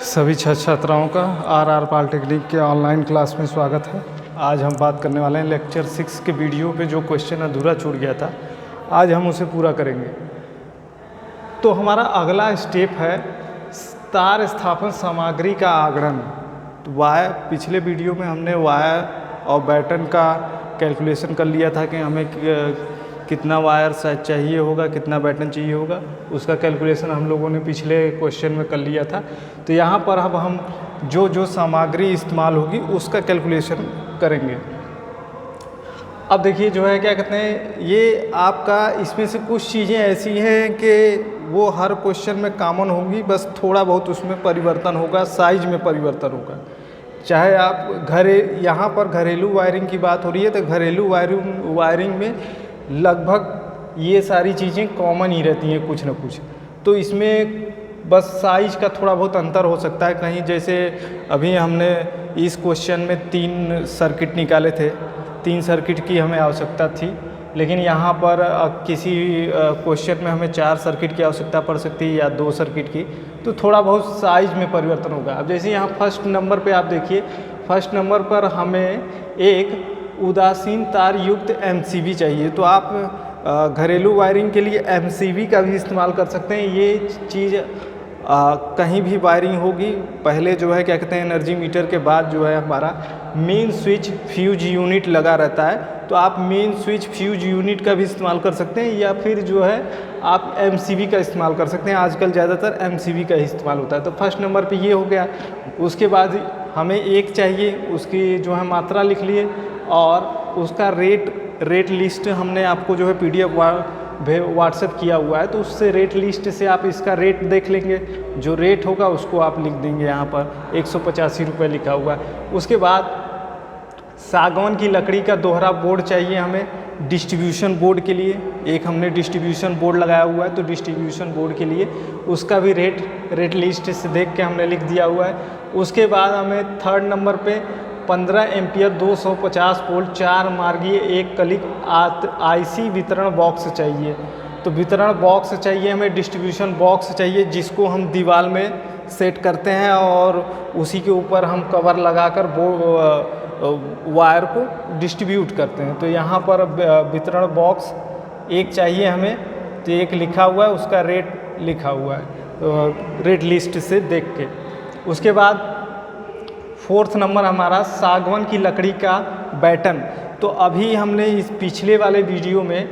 सभी छात्र छात्राओं का आर पॉलिटेक्निक के ऑनलाइन क्लास में स्वागत है। आज हम बात करने वाले हैं लेक्चर 6 के वीडियो पे जो क्वेश्चन अधूरा छूट गया था, आज हम उसे पूरा करेंगे। तो हमारा अगला स्टेप है तार स्थापन सामग्री का आगणन। तो वायर, पिछले वीडियो में हमने वायर और बैटन का कैलकुलेशन कर लिया था कि हमें कितना वायर साइज चाहिए होगा, कितना बैटन चाहिए होगा, उसका कैलकुलेशन हम लोगों ने पिछले क्वेश्चन में कर लिया था। तो यहाँ पर अब हम जो सामग्री इस्तेमाल होगी उसका कैलकुलेशन करेंगे। अब देखिए जो है क्या कहते हैं, ये आपका इसमें से कुछ चीज़ें ऐसी हैं कि वो हर क्वेश्चन में कॉमन होंगी, बस थोड़ा बहुत उसमें परिवर्तन होगा, साइज में परिवर्तन होगा। चाहे आप यहाँ पर घरेलू वायरिंग की बात हो रही है तो घरेलू वायरिंग में लगभग ये सारी चीज़ें कॉमन ही रहती हैं कुछ ना कुछ। तो इसमें बस साइज का थोड़ा बहुत अंतर हो सकता है। कहीं जैसे अभी हमने इस क्वेश्चन में 3 सर्किट निकाले थे, 3 सर्किट की हमें आवश्यकता थी, लेकिन यहाँ पर किसी क्वेश्चन में हमें 4 सर्किट की आवश्यकता पड़ सकती है या 2 सर्किट की, तो थोड़ा बहुत साइज में परिवर्तन होगा। अब जैसे यहाँ फर्स्ट नंबर पे आप देखिए, फर्स्ट नंबर पर हमें एक उदासीन तार युक्त MCB चाहिए। तो आप घरेलू वायरिंग के लिए MCB का भी इस्तेमाल कर सकते हैं। ये चीज़ कहीं भी वायरिंग होगी, पहले जो है क्या कहते हैं एनर्जी मीटर के बाद जो है हमारा मेन स्विच फ्यूज यूनिट लगा रहता है। तो आप मेन स्विच फ्यूज यूनिट का भी इस्तेमाल कर सकते हैं या फिर जो है आप MCB का इस्तेमाल कर सकते हैं। आजकल ज़्यादातर MCB का ही इस्तेमाल होता है। तो फर्स्ट नंबर पे ये हो गया। उसके बाद हमें एक चाहिए, उसकी जो है मात्रा लिख लिए और उसका रेट लिस्ट हमने आपको जो है PDF व्हाट्सएप किया हुआ है, तो उससे रेट लिस्ट से आप इसका रेट देख लेंगे। जो रेट होगा उसको आप लिख देंगे, यहाँ पर 185 रुपये लिखा हुआ है। उसके बाद सागवान की लकड़ी का दोहरा बोर्ड चाहिए हमें डिस्ट्रीब्यूशन बोर्ड के लिए। एक हमने डिस्ट्रीब्यूशन बोर्ड लगाया हुआ है, तो डिस्ट्रीब्यूशन बोर्ड के लिए उसका भी रेट लिस्ट से देख के हमने लिख दिया हुआ है। उसके बाद हमें थर्ड नंबर पे 15 एम्पियर 250 वोल्ट 4 मार्गीय एक कलिक IC वितरण बॉक्स चाहिए। तो वितरण बॉक्स चाहिए हमें, डिस्ट्रीब्यूशन बॉक्स चाहिए, जिसको हम दीवार में सेट करते हैं और उसी के ऊपर हम कवर लगाकर वायर को डिस्ट्रीब्यूट करते हैं। तो यहाँ पर वितरण बॉक्स एक चाहिए हमें, तो एक लिखा हुआ है, उसका रेट लिखा हुआ है, तो रेट लिस्ट से देख के। उसके बाद फोर्थ नंबर हमारा सागवान की लकड़ी का बैटन। तो अभी हमने इस पिछले वाले वीडियो में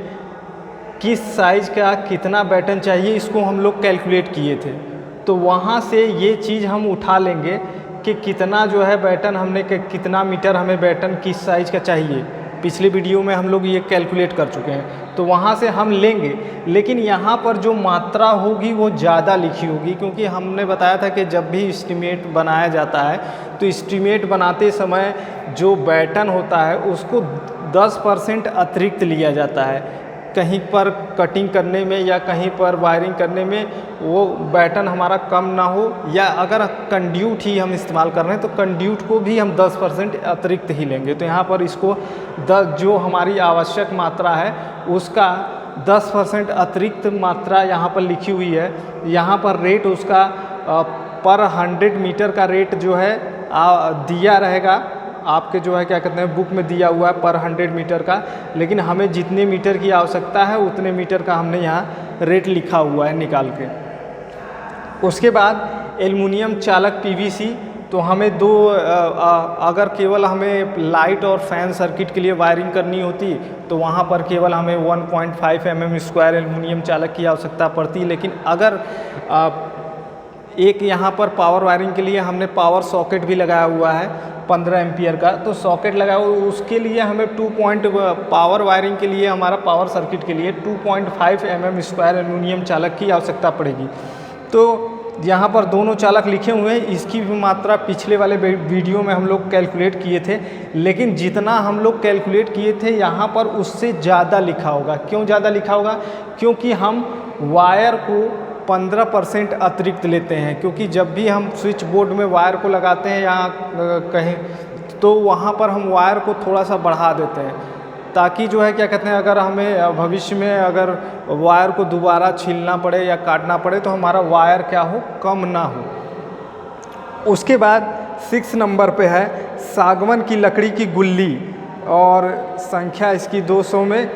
किस साइज का कितना बैटन चाहिए इसको हम लोग कैलकुलेट किए थे। तो वहाँ से ये चीज़ हम उठा लेंगे कि कितना जो है बैटन हमने कितना मीटर हमें बैटन किस साइज का चाहिए। पिछले वीडियो में हम लोग ये कैलकुलेट कर चुके हैं, तो वहाँ से हम लेंगे। लेकिन यहाँ पर जो मात्रा होगी वो ज़्यादा लिखी होगी, क्योंकि हमने बताया था कि जब भी एस्टीमेट बनाया जाता है तो एस्टीमेट बनाते समय जो बैटन होता है उसको 10% अतिरिक्त लिया जाता है। कहीं पर कटिंग करने में या कहीं पर वायरिंग करने में वो बैटन हमारा कम ना हो, या अगर कंड्यूट ही हम इस्तेमाल कर रहे हैं तो कंड्यूट को भी हम 10% अतिरिक्त ही लेंगे। तो यहाँ पर इसको जो हमारी आवश्यक मात्रा है उसका 10% अतिरिक्त मात्रा यहाँ पर लिखी हुई है। यहाँ पर रेट उसका पर 100 मीटर का रेट जो है दिया रहेगा आपके, जो है क्या कहते हैं बुक में दिया हुआ है पर 100 मीटर का। लेकिन हमें जितने मीटर की आवश्यकता है उतने मीटर का हमने यहाँ रेट लिखा हुआ है निकाल के। उसके बाद एल्युमिनियम चालक PVC। तो हमें अगर केवल हमें लाइट और फैन सर्किट के लिए वायरिंग करनी होती तो वहाँ पर केवल हमें 1.5 mm² एल्युमिनियम चालक की आवश्यकता पड़ती। लेकिन अगर एक यहाँ पर पावर वायरिंग के लिए हमने पावर सॉकेट भी लगाया हुआ है 15 एम्पियर का, तो सॉकेट लगाया हुआ उसके लिए हमें पावर वायरिंग के लिए हमारा पावर सर्किट के लिए 2.5 mm² एल्युमिनियम चालक की आवश्यकता पड़ेगी। तो यहाँ पर दोनों चालक लिखे हुए हैं, इसकी भी मात्रा पिछले वाले वीडियो में हम लोग कैलकुलेट किए थे। लेकिन जितना हम लोग कैलकुलेट किए थे यहाँ पर उससे ज़्यादा लिखा होगा। क्यों ज़्यादा लिखा होगा? क्योंकि हम वायर को 15% अतिरिक्त लेते हैं, क्योंकि जब भी हम स्विच बोर्ड में वायर को लगाते हैं या कहीं, तो वहाँ पर हम वायर को थोड़ा सा बढ़ा देते हैं, ताकि जो है क्या कहते हैं अगर हमें भविष्य में अगर वायर को दोबारा छीलना पड़े या काटना पड़े तो हमारा वायर क्या हो, कम ना हो। उसके बाद 6 नंबर पे है सागवन की लकड़ी की गुल्ली, और संख्या इसकी 200 में।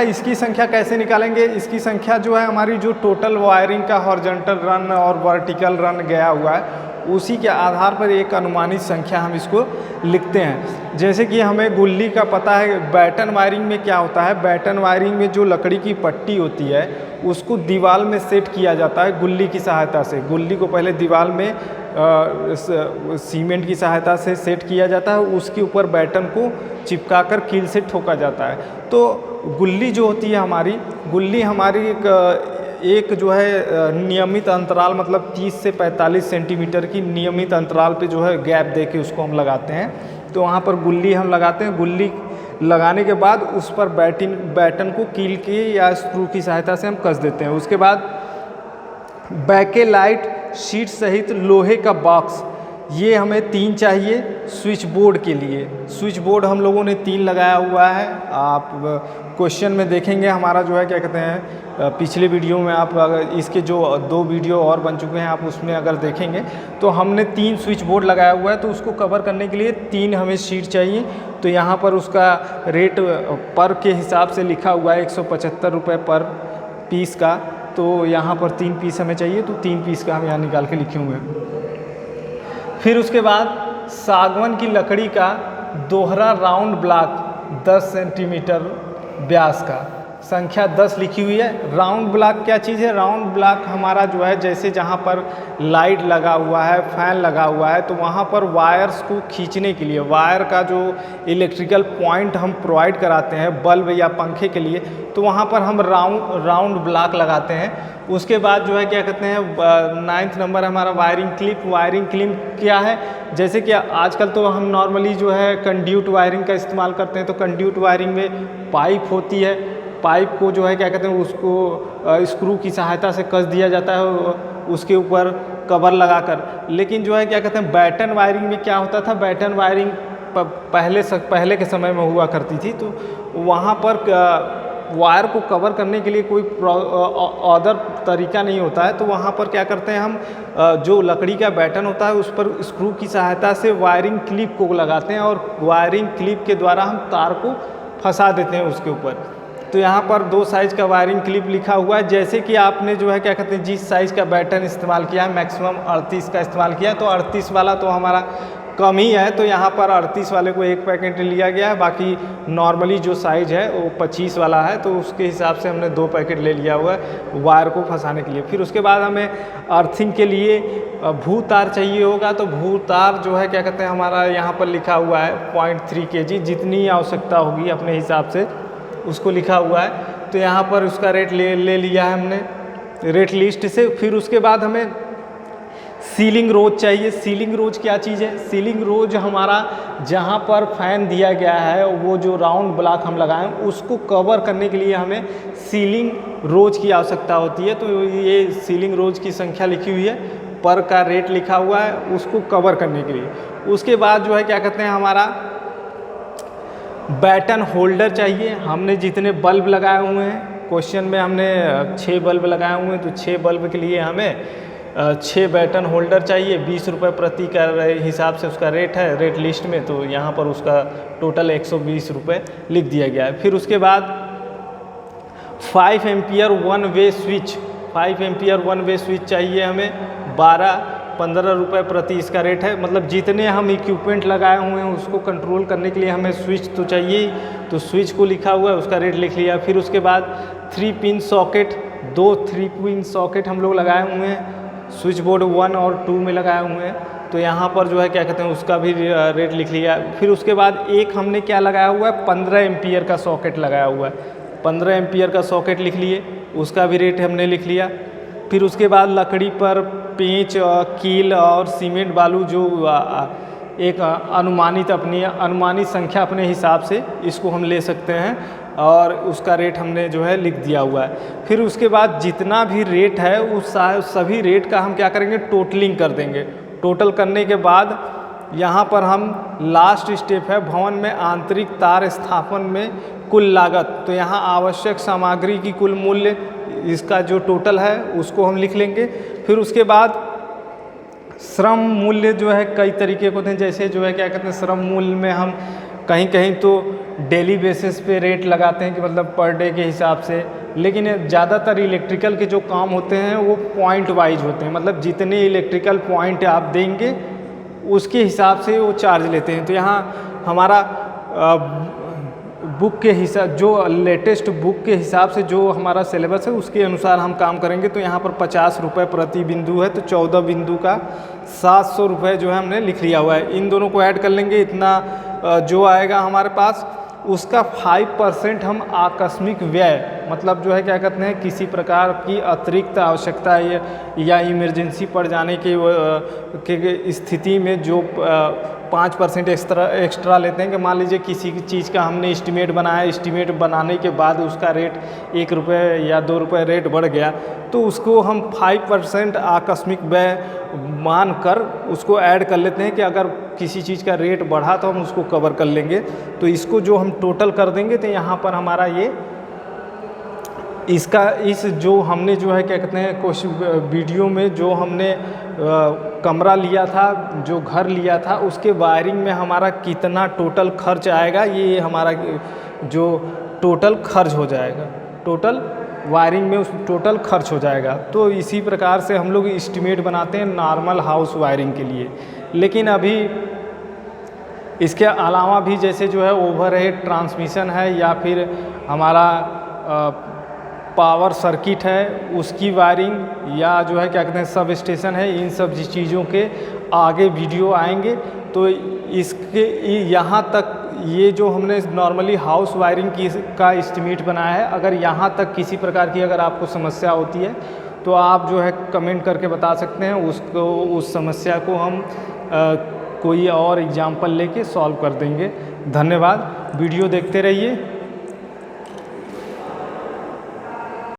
इसकी संख्या कैसे निकालेंगे? इसकी संख्या जो है हमारी जो टोटल वायरिंग का हॉरिजॉन्टल रन और वर्टिकल रन गया हुआ है उसी के आधार पर एक अनुमानित संख्या हम इसको लिखते हैं। जैसे कि हमें गुल्ली का पता है, बैटन वायरिंग में क्या होता है, बैटन वायरिंग में जो लकड़ी की पट्टी होती है उसको दीवार में सेट किया जाता है गुल्ली की सहायता से। गुल्ली को पहले दीवार में सीमेंट की सहायता से सेट किया जाता है, उसके ऊपर बैटन को चिपका कर कील से ठोका जाता है। तो गुल्ली जो होती है हमारी एक जो है नियमित अंतराल, मतलब 30 से 45 सेंटीमीटर की नियमित अंतराल पे जो है गैप दे के उसको हम लगाते हैं। तो वहाँ पर गुल्ली हम लगाते हैं। गुल्ली लगाने के बाद उस पर बैटन को कील की या स्क्रू की सहायता से हम कस देते हैं। उसके बाद बैकेलाइट शीट सहित लोहे का बॉक्स, ये हमें 3 चाहिए स्विच बोर्ड के लिए। स्विच बोर्ड हम लोगों ने 3 लगाया हुआ है। आप क्वेश्चन में देखेंगे हमारा जो है क्या कहते हैं, पिछले वीडियो में आप अगर इसके जो 2 वीडियो और बन चुके हैं आप उसमें अगर देखेंगे तो हमने 3 स्विच बोर्ड लगाया हुआ है। तो उसको कवर करने के लिए 3 हमें शीट चाहिए। तो यहाँ पर उसका रेट पर के हिसाब से लिखा हुआ है 175 रुपये पर पीस का। तो यहाँ पर 3 पीस हमें चाहिए, तो 3 पीस का हम यहाँ निकाल के लिखे हुए हैं। फिर उसके बाद सागवन की लकड़ी का दोहरा राउंड ब्लॉक 10 सेंटीमीटर व्यास का, संख्या 10 लिखी हुई है। राउंड ब्लॉक क्या चीज़ है? राउंड ब्लॉक हमारा जो है जैसे जहाँ पर लाइट लगा हुआ है, फैन लगा हुआ है, तो वहाँ पर वायर्स को खींचने के लिए वायर का जो इलेक्ट्रिकल पॉइंट हम प्रोवाइड कराते हैं बल्ब या पंखे के लिए, तो वहाँ पर हम राउंड ब्लॉक लगाते हैं। उसके बाद जो है क्या कहते हैं 9th नंबर हमारा वायरिंग क्लिप। वायरिंग क्लिप क्या है? जैसे कि आजकल तो हम नॉर्मली जो है कंड्यूट वायरिंग का इस्तेमाल करते हैं। तो कंड्यूट वायरिंग में पाइप होती है, पाइप को जो है क्या कहते हैं उसको स्क्रू की सहायता से कस दिया जाता है उसके ऊपर कवर लगाकर। लेकिन जो है क्या कहते हैं बैटन वायरिंग में क्या होता था, बैटन वायरिंग पहले के समय में हुआ करती थी। तो वहाँ पर वायर को कवर करने के लिए कोई अदर तरीका नहीं होता है। तो वहाँ पर क्या करते हैं हम, जो लकड़ी का बैटन होता है उस पर स्क्रू की सहायता से वायरिंग क्लिप को लगाते हैं और वायरिंग क्लिप के द्वारा हम तार को फंसा देते हैं उसके ऊपर। तो यहाँ पर 2 साइज़ का वायरिंग क्लिप लिखा हुआ है। जैसे कि आपने जो है क्या कहते हैं जिस साइज़ का बैटन इस्तेमाल किया है, मैक्सिमम 38 का इस्तेमाल किया है, तो 38 वाला तो हमारा कम ही है। तो यहाँ पर 38 वाले को 1 पैकेट लिया गया है। बाकी नॉर्मली जो साइज़ है वो 25 वाला है, तो उसके हिसाब से हमने 2 पैकेट ले लिया हुआ है वायर को फंसाने के लिए। फिर उसके बाद हमें अर्थिंग के लिए भू तार चाहिए होगा। तो भू तार जो है क्या कहते हैं हमारा यहाँ पर लिखा हुआ है 0.3 kg, जितनी आवश्यकता होगी अपने हिसाब से उसको लिखा हुआ है। तो यहाँ पर उसका रेट ले लिया है हमने रेट लिस्ट से। फिर उसके बाद हमें सीलिंग रोज चाहिए। सीलिंग रोज क्या चीज़ है? सीलिंग रोज हमारा जहाँ पर फैन दिया गया है वो जो राउंड ब्लॉक हम लगाएं उसको कवर करने के लिए हमें सीलिंग रोज की आवश्यकता होती है। तो ये सीलिंग रोज की संख्या लिखी हुई है, पर का रेट लिखा हुआ है उसको कवर करने के लिए। उसके बाद जो है क्या कहते हैं हमारा बैटन होल्डर चाहिए। हमने जितने बल्ब लगाए हुए हैं, क्वेश्चन में हमने 6 बल्ब लगाए हुए हैं, तो 6 बल्ब के लिए हमें 6 बैटन होल्डर चाहिए। 20 रुपये प्रति का हिसाब से उसका रेट है रेट लिस्ट में। तो यहाँ पर उसका टोटल 120 रुपये लिख दिया गया है। फिर उसके बाद 5 एम्पियर 1 वे स्विच, 5 एम्पियर 1 वे स्विच चाहिए हमें। 15 रुपये प्रति इसका रेट है। मतलब जितने हम इक्विपमेंट लगाए हुए हैं उसको कंट्रोल करने के लिए हमें स्विच तो चाहिए ही, तो स्विच को लिखा हुआ है उसका रेट लिख लिया। फिर उसके बाद 3 पिन सॉकेट, 2 3 पिन सॉकेट हम लोग लगाए हुए हैं, स्विच बोर्ड 1 और 2 में लगाए हुए हैं। तो यहाँ पर जो है क्या कहते हैं उसका भी रेट लिख लिया। फिर उसके बाद एक हमने क्या लगाया हुआ है 15 एम्पियर का सॉकेट लगाया हुआ है, 15 एम्पियर का सॉकेट लिख लिए, उसका भी रेट हमने लिख लिया। फिर उसके बाद लकड़ी पर पेंच, कील और सीमेंट बालू जो एक अनुमानित संख्या अपने हिसाब से इसको हम ले सकते हैं और उसका रेट हमने जो है लिख दिया हुआ है। फिर उसके बाद जितना भी रेट है उस सभी रेट का हम क्या करेंगे टोटलिंग कर देंगे। टोटल करने के बाद यहाँ पर हम लास्ट स्टेप है भवन में आंतरिक तार स्थापन में कुल लागत। तो यहाँ आवश्यक सामग्री की कुल मूल्य इसका जो टोटल है उसको हम लिख लेंगे। फिर उसके बाद श्रम मूल्य जो है कई तरीके के होते हैं, जैसे जो है क्या कहते हैं श्रम मूल्य में हम कहीं कहीं तो डेली बेसिस पे रेट लगाते हैं कि मतलब पर डे के हिसाब से, लेकिन ज़्यादातर इलेक्ट्रिकल के जो काम होते हैं वो पॉइंट वाइज होते हैं, मतलब जितने इलेक्ट्रिकल पॉइंट आप देंगे उसके हिसाब से वो चार्ज लेते हैं। तो यहाँ हमारा बुक के हिसाब, जो लेटेस्ट बुक के हिसाब से जो हमारा सिलेबस है उसके अनुसार हम काम करेंगे। तो यहाँ पर 50 रुपये प्रति बिंदु है, तो 14 बिंदु का 700 रुपये जो है हमने लिख लिया हुआ है। इन दोनों को ऐड कर लेंगे, इतना जो आएगा हमारे पास, उसका 5% हम आकस्मिक व्यय, मतलब जो है क्या कहते हैं किसी प्रकार की अतिरिक्त आवश्यकता या इमरजेंसी पड़ जाने के स्थिति में जो 5% एक्स्ट्रा लेते हैं। कि मान लीजिए किसी चीज़ का हमने एस्टीमेट बनाया, एस्टीमेट बनाने के बाद उसका रेट 1 रुपये या 2 रुपये रेट बढ़ गया, तो उसको हम 5% आकस्मिक व्यय मान कर उसको ऐड कर लेते हैं कि अगर किसी चीज़ का रेट बढ़ा तो हम उसको कवर कर लेंगे। तो इसको जो हम टोटल कर देंगे तो यहाँ पर हमारा ये इस जो हमने जो है क्या कहते हैं कुछ वीडियो में जो हमने कमरा लिया था, जो घर लिया था, उसके वायरिंग में हमारा कितना टोटल खर्च आएगा, ये हमारा जो टोटल खर्च हो जाएगा, टोटल वायरिंग में उस टोटल खर्च हो जाएगा। तो इसी प्रकार से हम लोग एस्टीमेट बनाते हैं नॉर्मल हाउस वायरिंग के लिए। लेकिन अभी इसके अलावा भी जैसे जो है ओवरहेड ट्रांसमिशन है या फिर हमारा पावर सर्किट है उसकी वायरिंग, या जो है क्या कहते हैं सब स्टेशन है, इन सब चीज़ों के आगे वीडियो आएंगे। तो इसके यहाँ तक ये जो हमने नॉर्मली हाउस वायरिंग का एस्टीमेट बनाया है, अगर यहाँ तक किसी प्रकार की अगर आपको समस्या होती है तो आप जो है कमेंट करके बता सकते हैं, उसको उस समस्या को हम कोई और एग्जाम्पल लेके सॉल्व कर देंगे। धन्यवाद, वीडियो देखते रहिए।